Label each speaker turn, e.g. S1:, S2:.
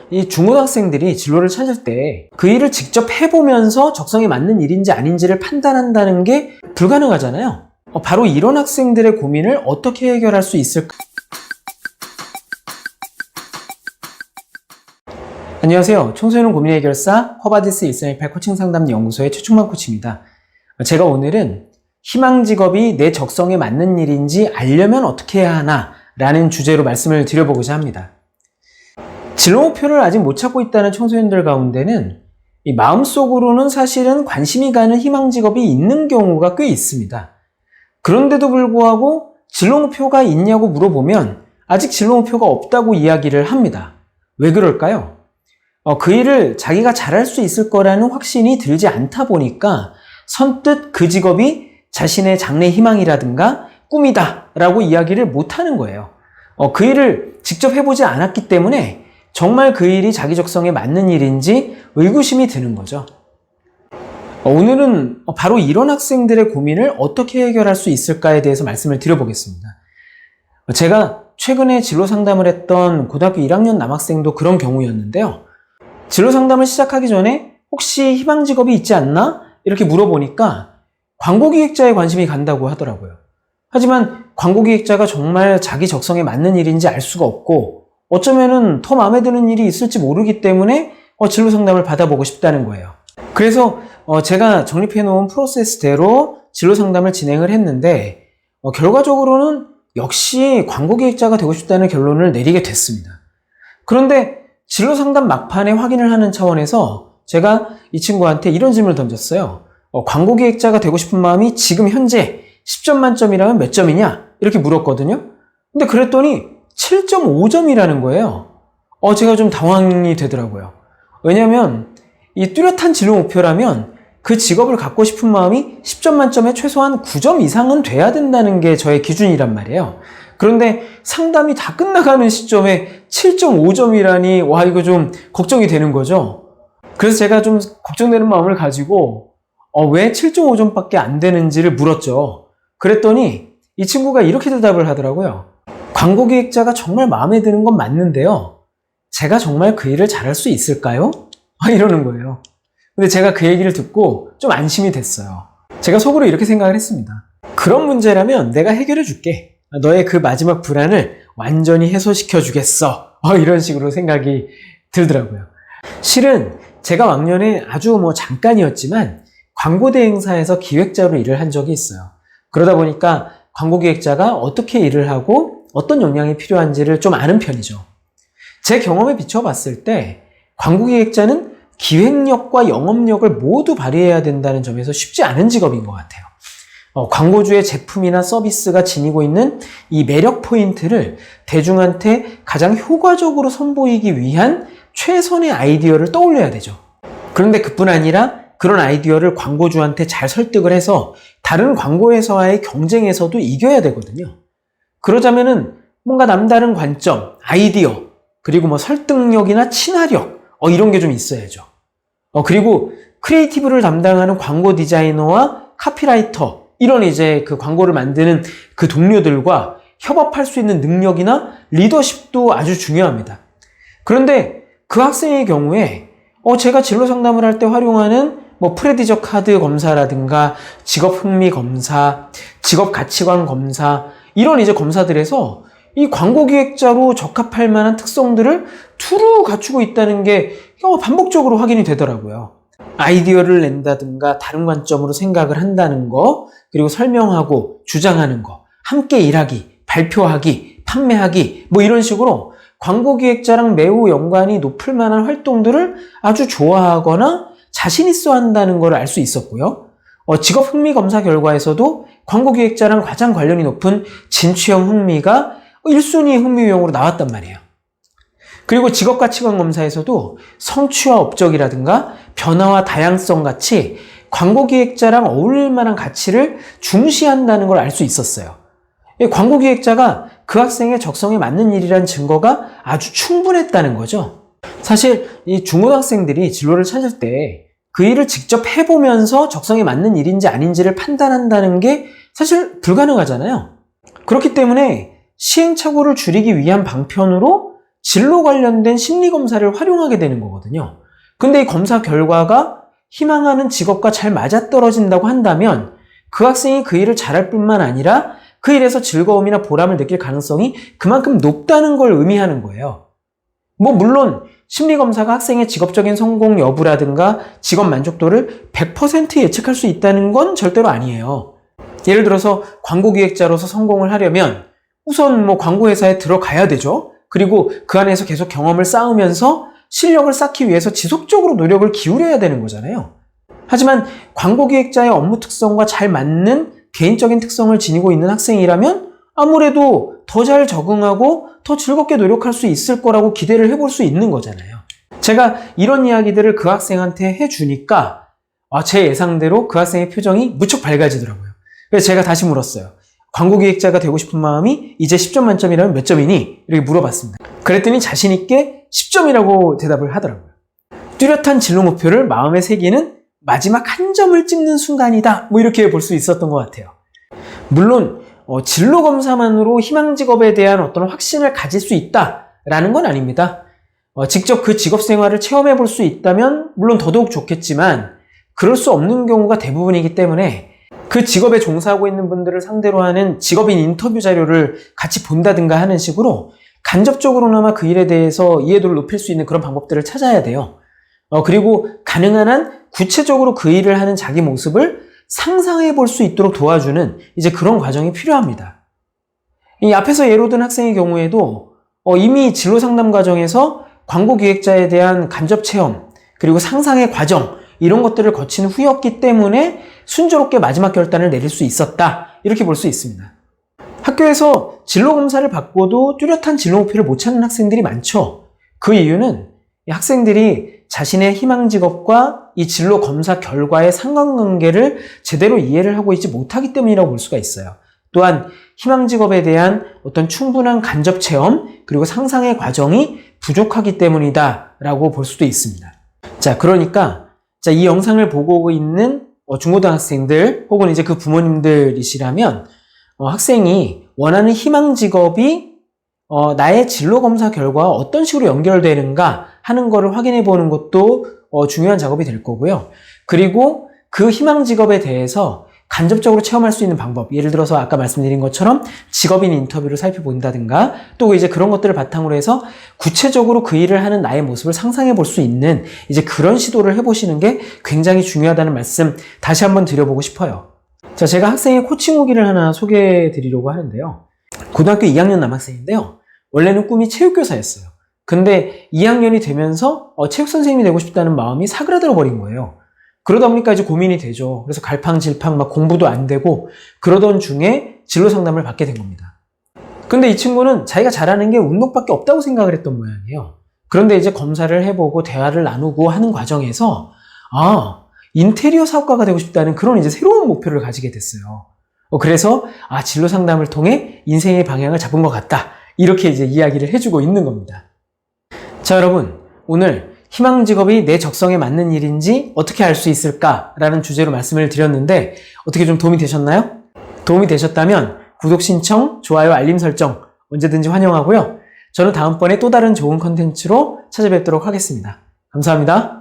S1: 이 중고등학생들이 진로를 찾을 때 그 일을 직접 해보면서 적성에 맞는 일인지 아닌지를 판단한다는 게 불가능하잖아요. 바로 이런 학생들의 고민을 어떻게 해결할 수 있을까? 안녕하세요. 청소년 고민 해결사 허바디스 118 코칭 상담 연구소의 최충만 코치입니다. 제가 오늘은 희망 직업이 내 적성에 맞는 일인지 알려면 어떻게 해야 하나 라는 주제로 말씀을 드려보고자 합니다. 진로 목표를 아직 못 찾고 있다는 청소년들 가운데는 이 마음속으로는 사실은 관심이 가는 희망 직업이 있는 경우가 꽤 있습니다. 그런데도 불구하고 진로 목표가 있냐고 물어보면 아직 진로 목표가 없다고 이야기를 합니다. 왜 그럴까요? 그 일을 자기가 잘할 수 있을 거라는 확신이 들지 않다 보니까 선뜻 그 직업이 자신의 장래 희망이라든가 꿈이다 라고 이야기를 못하는 거예요. 그 일을 직접 해보지 않았기 때문에 정말 그 일이 자기 적성에 맞는 일인지 의구심이 드는 거죠. 오늘은 바로 이런 학생들의 고민을 어떻게 해결할 수 있을까에 대해서 말씀을 드려보겠습니다. 제가 최근에 진로 상담을 했던 고등학교 1학년 남학생도 그런 경우였는데요. 진로 상담을 시작하기 전에 혹시 희망 직업이 있지 않나? 이렇게 물어보니까 광고기획자에 관심이 간다고 하더라고요. 하지만 광고기획자가 정말 자기 적성에 맞는 일인지 알 수가 없고 어쩌면은 더 마음에 드는 일이 있을지 모르기 때문에 진로 상담을 받아보고 싶다는 거예요. 그래서 제가 정립해 놓은 프로세스대로 진로 상담을 진행을 했는데 결과적으로는 역시 광고기획자가 되고 싶다는 결론을 내리게 됐습니다. 그런데 진로 상담 막판에 확인을 하는 차원에서 제가 이 친구한테 이런 질문을 던졌어요. 광고기획자가 되고 싶은 마음이 지금 현재 10점 만점이라면 몇 점이냐? 이렇게 물었거든요. 근데 그랬더니 7.5점이라는 거예요. 제가 좀 당황이 되더라고요. 왜냐면 이 뚜렷한 진로 목표라면 그 직업을 갖고 싶은 마음이 10점 만점에 최소한 9점 이상은 돼야 된다는 게 저의 기준이란 말이에요. 그런데 상담이 다 끝나가는 시점에 7.5점이라니 와 이거 좀 걱정이 되는 거죠. 그래서 제가 좀 걱정되는 마음을 가지고 왜 7.5점밖에 안 되는지를 물었죠. 그랬더니 이 친구가 이렇게 대답을 하더라고요. 광고기획자가 정말 마음에 드는 건 맞는데요. 제가 정말 그 일을 잘할 수 있을까요? 이러는 거예요. 근데 제가 그 얘기를 듣고 좀 안심이 됐어요. 제가 속으로 이렇게 생각을 했습니다. 그런 문제라면 내가 해결해 줄게. 너의 그 마지막 불안을 완전히 해소시켜 주겠어. 이런 식으로 생각이 들더라고요. 실은 제가 왕년에 아주 잠깐이었지만 광고대 행사에서 기획자로 일을 한 적이 있어요. 그러다 보니까 광고기획자가 어떻게 일을 하고 어떤 역량이 필요한지를 좀 아는 편이죠. 제 경험에 비춰봤을 때 광고기획자는 기획력과 영업력을 모두 발휘해야 된다는 점에서 쉽지 않은 직업인 것 같아요. 광고주의 제품이나 서비스가 지니고 있는 이 매력 포인트를 대중한테 가장 효과적으로 선보이기 위한 최선의 아이디어를 떠올려야 되죠. 그런데 그뿐 아니라 그런 아이디어를 광고주한테 잘 설득을 해서 다른 광고회사와의 경쟁에서도 이겨야 되거든요. 그러자면은 뭔가 남다른 관점, 아이디어, 그리고 설득력이나 친화력, 이런 게 좀 있어야죠. 그리고 크리에이티브를 담당하는 광고 디자이너와 카피라이터, 이런 이제 그 광고를 만드는 그 동료들과 협업할 수 있는 능력이나 리더십도 아주 중요합니다. 그런데 그 학생의 경우에 제가 진로 상담을 할 때 활용하는 프레디저 카드 검사라든가 직업 흥미 검사, 직업 가치관 검사, 이런 이제 검사들에서 이 광고기획자로 적합할 만한 특성들을 두루 갖추고 있다는 게 반복적으로 확인이 되더라고요. 아이디어를 낸다든가 다른 관점으로 생각을 한다는 거, 그리고 설명하고 주장하는 거, 함께 일하기, 발표하기, 판매하기, 이런 식으로 광고기획자랑 매우 연관이 높을 만한 활동들을 아주 좋아하거나 자신 있어 한다는 걸 알 수 있었고요. 직업 흥미 검사 결과에서도 광고기획자랑 가장 관련이 높은 진취형 흥미가 1순위 흥미 유형으로 나왔단 말이에요. 그리고 직업가치관 검사에서도 성취와 업적이라든가 변화와 다양성 같이 광고기획자랑 어울릴 만한 가치를 중시한다는 걸 알 수 있었어요. 광고기획자가 그 학생의 적성에 맞는 일이란 증거가 아주 충분했다는 거죠. 사실 이 중고등학생들이 진로를 찾을 때 그 일을 직접 해보면서 적성에 맞는 일인지 아닌지를 판단한다는 게 사실 불가능하잖아요. 그렇기 때문에 시행착오를 줄이기 위한 방편으로 진로 관련된 심리검사를 활용하게 되는 거거든요. 근데 이 검사 결과가 희망하는 직업과 잘 맞아떨어진다고 한다면 그 학생이 그 일을 잘할 뿐만 아니라 그 일에서 즐거움이나 보람을 느낄 가능성이 그만큼 높다는 걸 의미하는 거예요. 물론 심리검사가 학생의 직업적인 성공 여부라든가 직업 만족도를 100% 예측할 수 있다는 건 절대로 아니에요. 예를 들어서 광고기획자로서 성공을 하려면 우선 광고회사에 들어가야 되죠. 그리고 그 안에서 계속 경험을 쌓으면서 실력을 쌓기 위해서 지속적으로 노력을 기울여야 되는 거잖아요. 하지만 광고기획자의 업무 특성과 잘 맞는 개인적인 특성을 지니고 있는 학생이라면 아무래도 더 잘 적응하고 더 즐겁게 노력할 수 있을 거라고 기대를 해볼 수 있는 거잖아요. 제가 이런 이야기들을 그 학생한테 해주니까 제 예상대로 그 학생의 표정이 무척 밝아지더라고요. 그래서 제가 다시 물었어요. 광고기획자가 되고 싶은 마음이 이제 10점 만점이라면 몇 점이니? 이렇게 물어봤습니다. 그랬더니 자신 있게 10점이라고 대답을 하더라고요. 뚜렷한 진로 목표를 마음에 새기는 마지막 한 점을 찍는 순간이다. 이렇게 볼 수 있었던 것 같아요. 물론 진로 검사만으로 희망 직업에 대한 어떤 확신을 가질 수 있다라는 건 아닙니다. 직접 그 직업 생활을 체험해 볼 수 있다면 물론 더더욱 좋겠지만 그럴 수 없는 경우가 대부분이기 때문에 그 직업에 종사하고 있는 분들을 상대로 하는 직업인 인터뷰 자료를 같이 본다든가 하는 식으로 간접적으로나마 그 일에 대해서 이해도를 높일 수 있는 그런 방법들을 찾아야 돼요. 그리고 가능한 한 구체적으로 그 일을 하는 자기 모습을 상상해 볼 수 있도록 도와주는 이제 그런 과정이 필요합니다. 이 앞에서 예로 든 학생의 경우에도 이미 진로 상담 과정에서 광고 기획자에 대한 간접 체험 그리고 상상의 과정 이런 것들을 거친 후였기 때문에 순조롭게 마지막 결단을 내릴 수 있었다 이렇게 볼 수 있습니다. 학교에서 진로 검사를 받고도 뚜렷한 진로 목표를 못 찾는 학생들이 많죠. 그 이유는 이 학생들이 자신의 희망 직업과 이 진로 검사 결과의 상관관계를 제대로 이해를 하고 있지 못하기 때문이라고 볼 수가 있어요. 또한 희망 직업에 대한 어떤 충분한 간접 체험 그리고 상상의 과정이 부족하기 때문이다라고 볼 수도 있습니다. 자, 그러니까 이 영상을 보고 있는 중고등학생들 혹은 이제 그 부모님들이시라면 학생이 원하는 희망 직업이 나의 진로 검사 결과와 어떤 식으로 연결되는가 하는 거를 확인해 보는 것도 중요한 작업이 될 거고요. 그리고 그 희망 직업에 대해서 간접적으로 체험할 수 있는 방법, 예를 들어서 아까 말씀드린 것처럼 직업인 인터뷰를 살펴본다든가 또 이제 그런 것들을 바탕으로 해서 구체적으로 그 일을 하는 나의 모습을 상상해 볼 수 있는 이제 그런 시도를 해보시는 게 굉장히 중요하다는 말씀 다시 한번 드려보고 싶어요. 자, 제가 학생의 코칭 후기를 하나 소개해 드리려고 하는데요. 고등학교 2학년 남학생인데요. 원래는 꿈이 체육교사였어요. 근데 2학년이 되면서 체육 선생님이 되고 싶다는 마음이 사그라들어 버린 거예요. 그러다 보니까 이제 고민이 되죠. 그래서 갈팡질팡 막 공부도 안 되고 그러던 중에 진로 상담을 받게 된 겁니다. 근데 이 친구는 자기가 잘하는 게 운동밖에 없다고 생각을 했던 모양이에요. 그런데 이제 검사를 해보고 대화를 나누고 하는 과정에서 인테리어 사업가가 되고 싶다는 그런 이제 새로운 목표를 가지게 됐어요. 그래서 진로 상담을 통해 인생의 방향을 잡은 것 같다. 이렇게 이제 이야기를 해주고 있는 겁니다. 자, 여러분, 오늘 희망 직업이 내 적성에 맞는 일인지 어떻게 알 수 있을까라는 주제로 말씀을 드렸는데 어떻게 좀 도움이 되셨나요? 도움이 되셨다면 구독 신청, 좋아요, 알림 설정 언제든지 환영하고요. 저는 다음번에 또 다른 좋은 컨텐츠로 찾아뵙도록 하겠습니다. 감사합니다.